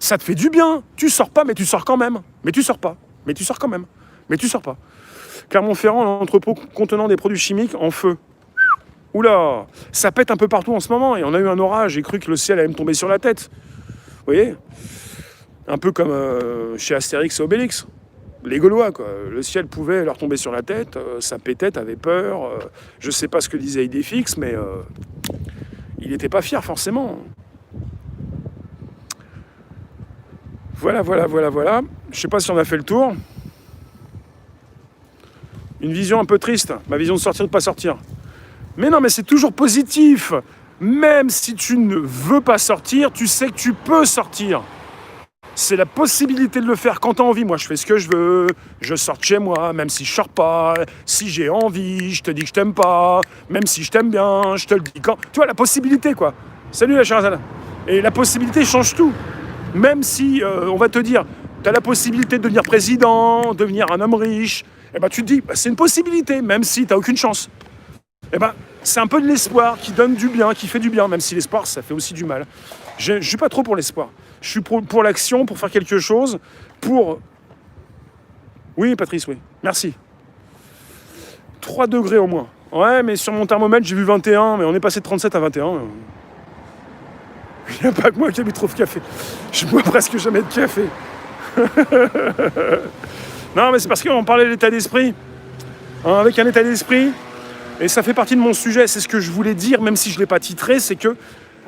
Ça te fait du bien. Tu sors pas, mais tu sors quand même. Mais tu sors pas. Mais tu sors quand même. Mais tu sors pas. Clermont-Ferrand, l'entrepôt contenant des produits chimiques en feu. Oula, ça pète un peu partout en ce moment. Et on a eu un orage. J'ai cru que le ciel allait me tomber sur la tête. Vous voyez? Un peu comme chez Astérix et Obélix. Les Gaulois, quoi. Le ciel pouvait leur tomber sur la tête. Ça pétait, t'avais peur. Je sais pas ce que disait Idéfix, mais il n'était pas fier forcément. Voilà. Je sais pas si on a fait le tour. Une vision un peu triste. Ma vision de sortir, de pas sortir. Mais non, mais c'est toujours positif. Même si tu ne veux pas sortir, tu sais que tu peux sortir. C'est la possibilité de le faire quand tu as envie. Moi, je fais ce que je veux. Je sors de chez moi, même si je sors pas. Si j'ai envie, je te dis que je t'aime pas. Même si je t'aime bien, je te le dis quand. Tu vois, la possibilité, quoi. Salut, la Sherazade. Et la possibilité change tout. Même si on va te dire, tu as la possibilité de devenir président, devenir un homme riche, eh ben, tu te dis, bah, c'est une possibilité, même si tu n'as aucune chance. Eh ben, c'est un peu de l'espoir qui donne du bien, qui fait du bien, même si l'espoir, ça fait aussi du mal. Je ne suis pas trop pour l'espoir. Je suis pour l'action, pour faire quelque chose, pour... Oui, Patrice, oui. Merci. 3 degrés au moins. Ouais, mais sur mon thermomètre, j'ai vu 21, mais on est passé de 37 à 21. Il n'y a pas que moi qui ai bu trop de café. Je bois presque jamais de café. Non, mais c'est parce qu'on parlait de l'état d'esprit. Hein, avec un état d'esprit, et ça fait partie de mon sujet, c'est ce que je voulais dire, même si je ne l'ai pas titré, c'est que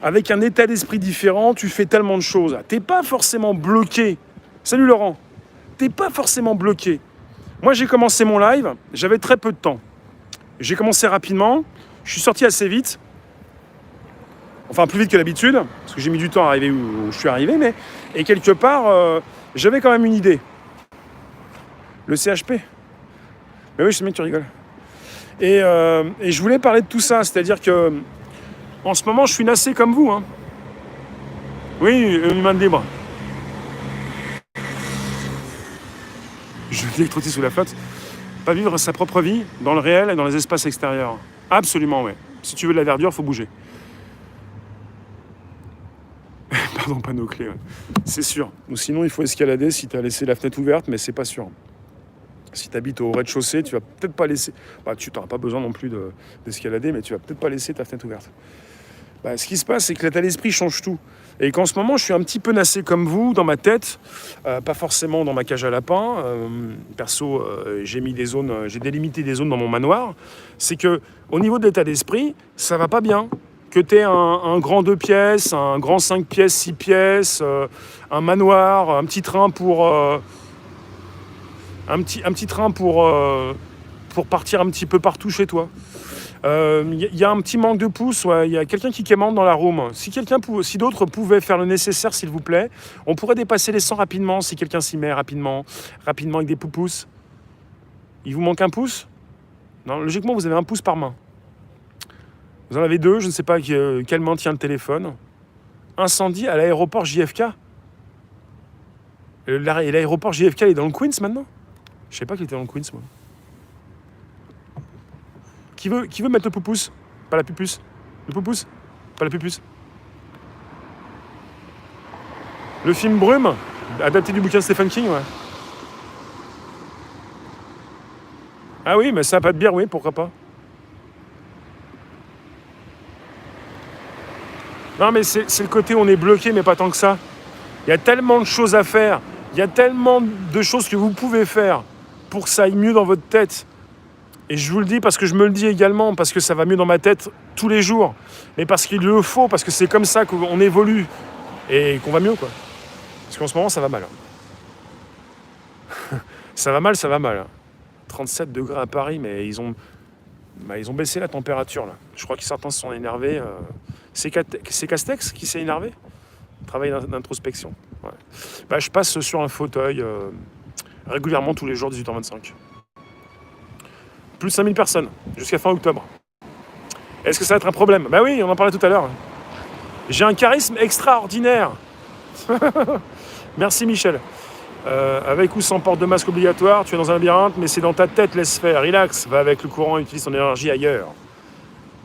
avec un état d'esprit différent, tu fais tellement de choses. T'es pas forcément bloqué. Salut Laurent. T'es pas forcément bloqué. Moi, j'ai commencé mon live, j'avais très peu de temps. J'ai commencé rapidement, je suis sorti assez vite. Enfin, plus vite que d'habitude, parce que j'ai mis du temps à arriver où je suis arrivé, mais... Et quelque part, j'avais quand même une idée. Le CHP. Mais oui, je sais bien que tu rigoles. Et je voulais parler de tout ça, c'est-à-dire que... En ce moment, je suis nassé comme vous. Hein. Oui, une main de libre. Je dis avec trotter sous la flotte. Pas vivre sa propre vie dans le réel et dans les espaces extérieurs. Absolument, oui. Si tu veux de la verdure, il faut bouger. Pardon, panneau clé. Ouais. C'est sûr. Ou sinon, il faut escalader si tu as laissé la fenêtre ouverte, mais c'est pas sûr. Si tu habites au rez-de-chaussée, tu vas peut-être pas laisser... Bah, tu n'auras pas besoin non plus d'escalader, mais tu vas peut-être pas laisser ta fenêtre ouverte. Bah, ce qui se passe, c'est que l'état d'esprit change tout. Et qu'en ce moment, je suis un petit peu nassé comme vous, dans ma tête, pas forcément dans ma cage à lapin. Perso, j'ai délimité des zones dans mon manoir. C'est que, au niveau de l'état d'esprit, ça va pas bien. Que tu aies un grand 2 pièces, un grand 5 pièces, 6 pièces, un manoir, un petit train pour... un petit train pour partir un petit peu partout chez toi. Y a un petit manque de pouce, ouais. Y a quelqu'un qui quémande dans la room. Si d'autres pouvaient faire le nécessaire, s'il vous plaît, on pourrait dépasser les 100 rapidement, si quelqu'un s'y met rapidement avec des poupous. Il vous manque un pouce? Non, logiquement, vous avez un pouce par main. Vous en avez 2, je ne sais pas quelle main tient le téléphone. Incendie à l'aéroport JFK. Et l'aéroport JFK, il est dans le Queens maintenant? Je sais pas qu'il était dans le Queens, moi. Qui veut mettre le poupousse? Pas la pupuce. Le poupousse? Pas la pupuce. Le film Brume, adapté du bouquin de Stephen King, ouais. Ah oui, mais ça n'a pas de bière, oui, pourquoi pas. Non, mais c'est le côté où on est bloqué, mais pas tant que ça. Il y a tellement de choses à faire. Il y a tellement de choses que vous pouvez faire pour que ça aille mieux dans votre tête. Et je vous le dis parce que je me le dis également, parce que ça va mieux dans ma tête tous les jours. Mais parce qu'il le faut, parce que c'est comme ça qu'on évolue et qu'on va mieux, quoi. Parce qu'en ce moment, ça va mal. Ça va mal. 37 degrés à Paris, mais ils ont baissé la température, là. Je crois que certains se sont énervés. C'est Castex qui s'est énervé? Travail d'introspection. Ouais. Bah, je passe sur un fauteuil régulièrement tous les jours, 18h25. Plus de 5000 personnes, jusqu'à fin octobre. Est-ce que ça va être un problème? Bah oui, on en parlait tout à l'heure. J'ai un charisme extraordinaire. Merci Michel. Avec ou sans port de masque obligatoire, tu es dans un labyrinthe, mais c'est dans ta tête, laisse faire, relax, va avec le courant, utilise ton énergie ailleurs.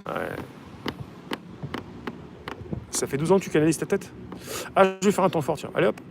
Ouais. Ça fait 12 ans que tu canalises ta tête? Ah, je vais faire un temps fort, tiens. Allez hop.